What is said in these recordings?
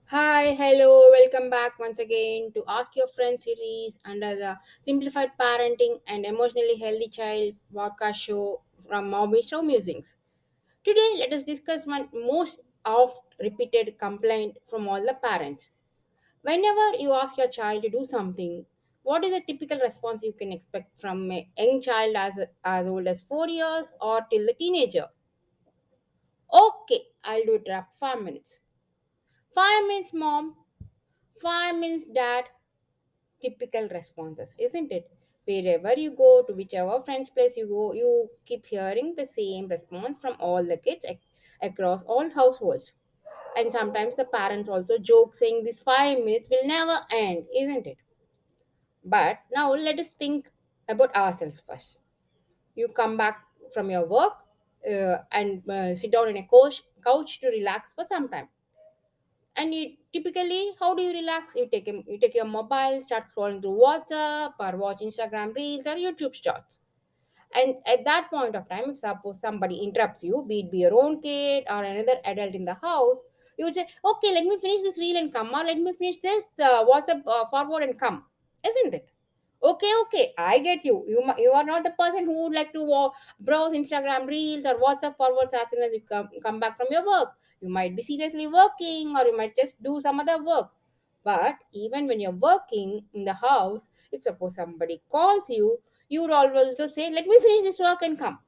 Hi, hello, welcome back once again to Ask Your Friend series under the Simplified Parenting and Emotionally Healthy Child podcast show from Mommy Show Musings. Today, let us discuss one most oft repeated complaint from all the parents. Whenever you ask your child to do something, what is the typical response you can expect from a young child as old as 4 years or till the teenager? Okay, I'll do it after 5 minutes. 5 minutes, mom. 5 minutes, dad. Typical responses, isn't it? Wherever you go, to whichever friend's place you go, you keep hearing the same response from all the kids across all households. And sometimes the parents also joke saying this 5 minutes will never end, isn't it? But now let us think about ourselves first. You come back from your work and sit down in a couch to relax for some time. And you typically, how do you relax? You take your mobile, start scrolling through WhatsApp or watch Instagram Reels or YouTube Shorts. And at that point of time, if suppose somebody interrupts you, be it your own kid or another adult in the house, you would say, "Okay, let me finish this reel and come, or let me finish this WhatsApp forward and come," isn't it? Okay, okay, I get you. You are not the person who would like to browse Instagram reels or WhatsApp forwards as soon as you come back from your work. You might be seriously working or you might just do some other work. But even when you're working in the house, if suppose somebody calls you, you would also say, "Let me finish this work and come."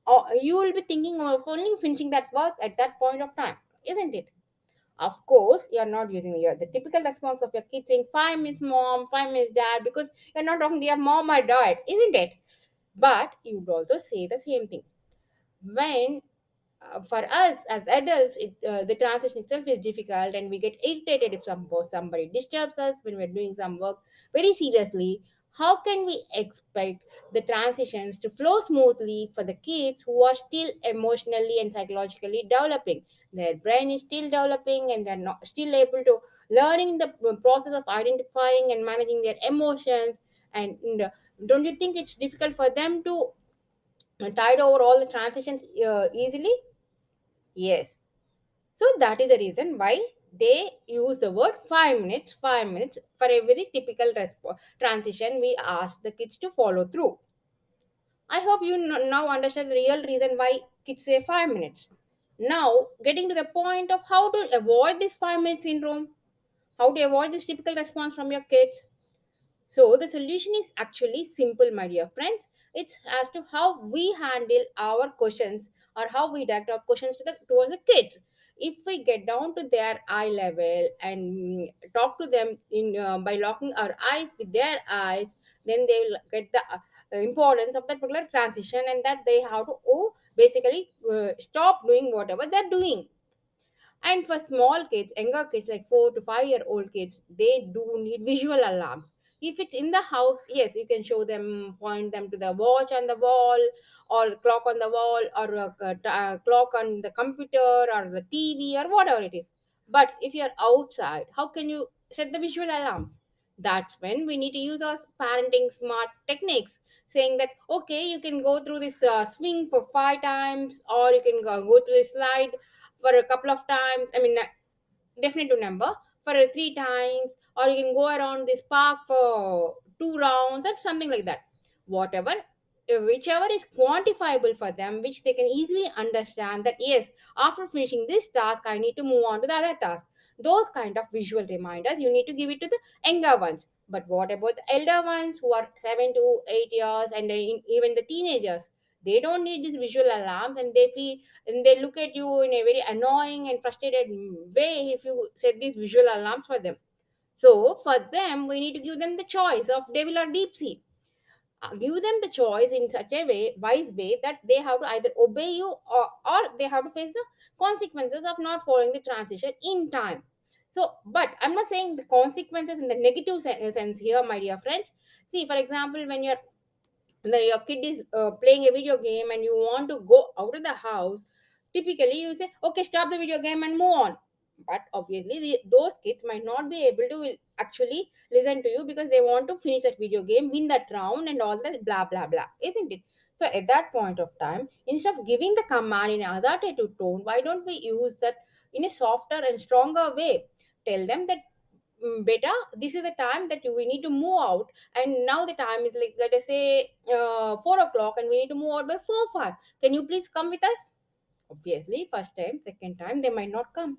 Or you will be thinking of only finishing that work at that point of time, isn't it? Of course, you're not using the typical response of your kid saying 5 minutes mom, 5 minutes dad, because you're not talking to your mom or dad, isn't it? But you would also say the same thing. When for us as adults, the transition itself is difficult and we get irritated if somebody disturbs us when we're doing some work very seriously. How can we expect the transitions to flow smoothly for the kids who are still emotionally and psychologically developing? Their brain is still developing and they're not still able to learning the process of identifying and managing their emotions. And don't you think it's difficult for them to tide over all the transitions easily? Yes. So that is the reason why they use the word 5 minutes, 5 minutes for a very typical transition we ask the kids to follow through. I hope you now understand the real reason why kids say 5 minutes. Now, getting to the point of how to avoid this 5 minute syndrome, how to avoid this typical response from your kids. So the solution is actually simple, my dear friends. It's as to how we handle our questions or how we direct our questions towards the kids. If we get down to their eye level and talk to them in by locking our eyes with their eyes, then they will get the importance of that particular transition and that they have to basically stop doing whatever they're doing. And for small kids, younger kids like 4 to 5 year old kids, they do need visual alarms. If it's in the house, yes, you can show them, point them to the watch on the wall, or clock on the wall, or clock on the computer, or the TV, or whatever it is. But if you're outside, how can you set the visual alarms? That's when we need to use our parenting smart techniques, saying that okay, you can go through this swing for 5 times, or you can go through this slide for a couple of times. I mean, definite to number for 3 times, or you can go around this park for 2 rounds or something like that. Whatever, whichever is quantifiable for them, which they can easily understand that yes, after finishing this task, I need to move on to the other task. Those kind of visual reminders you need to give it to the younger ones. But what about the elder ones who are 7 to 8 years and even the teenagers? They don't need these visual alarms, and they feel and they look at you in a very annoying and frustrated way if you set these visual alarms for them. So for them, we need to give them the choice of devil or deep sea. Give them the choice in such a wise way that they have to either obey you, or they have to face the consequences of not following the transition in time. So, but I'm not saying the consequences in the negative sense here, my dear friends. See, for example, when your kid is playing a video game and you want to go out of the house, typically you say, okay, stop the video game and move on. But obviously those kids might not be able to actually listen to you because they want to finish that video game, win that round and all that blah blah blah, isn't it? So at that point of time, instead of giving the command in an authoritative tone, why don't we use that in a softer and stronger way? tell them that, beta, this is the time that we need to move out, and now the time is like, let us say, 4 o'clock, and we need to move out by 4:05. Can you please come with us? Obviously, first time, second time, they might not come.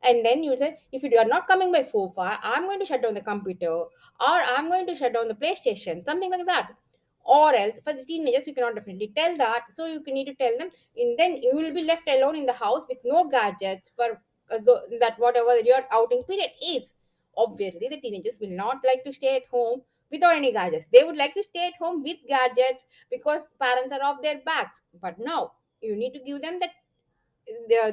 And then you say, if you are not coming by 4:05, I'm going to shut down the computer, or I'm going to shut down the PlayStation, something like that. Or else, for the teenagers, you cannot definitely tell that. So you can need to tell them, and then you will be left alone in the house with no gadgets for that whatever your outing period is. Obviously, the teenagers will not like to stay at home without any gadgets. They would like to stay at home with gadgets because parents are off their backs. But no, you need to give them that,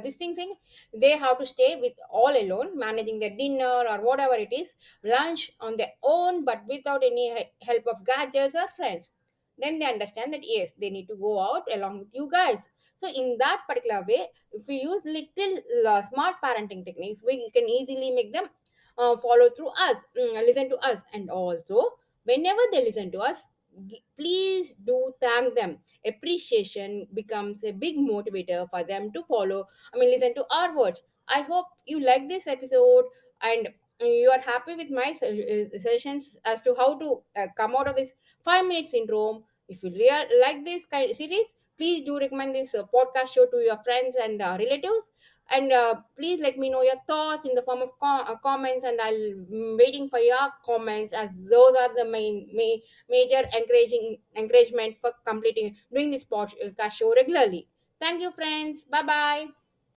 this thing, they have to stay with all alone, managing their dinner or whatever it is, lunch on their own, but without any help of gadgets or friends. Then they understand that yes, they need to go out along with you guys. So in that particular way, if we use little smart parenting techniques, we can easily make them follow through us, listen to us. And also, whenever they listen to us, please do thank them. Appreciation becomes a big motivator for them to follow, listen to our words. I hope you like this episode, and you are happy with my sessions as to how to come out of this 5 minute syndrome. If you like this kind of series, please do recommend this podcast show to your friends and relatives. And please let me know your thoughts in the form of comments, and I'll waiting for your comments, as those are the major encouragement for completing doing this podcast show regularly. Thank you, friends. Bye bye.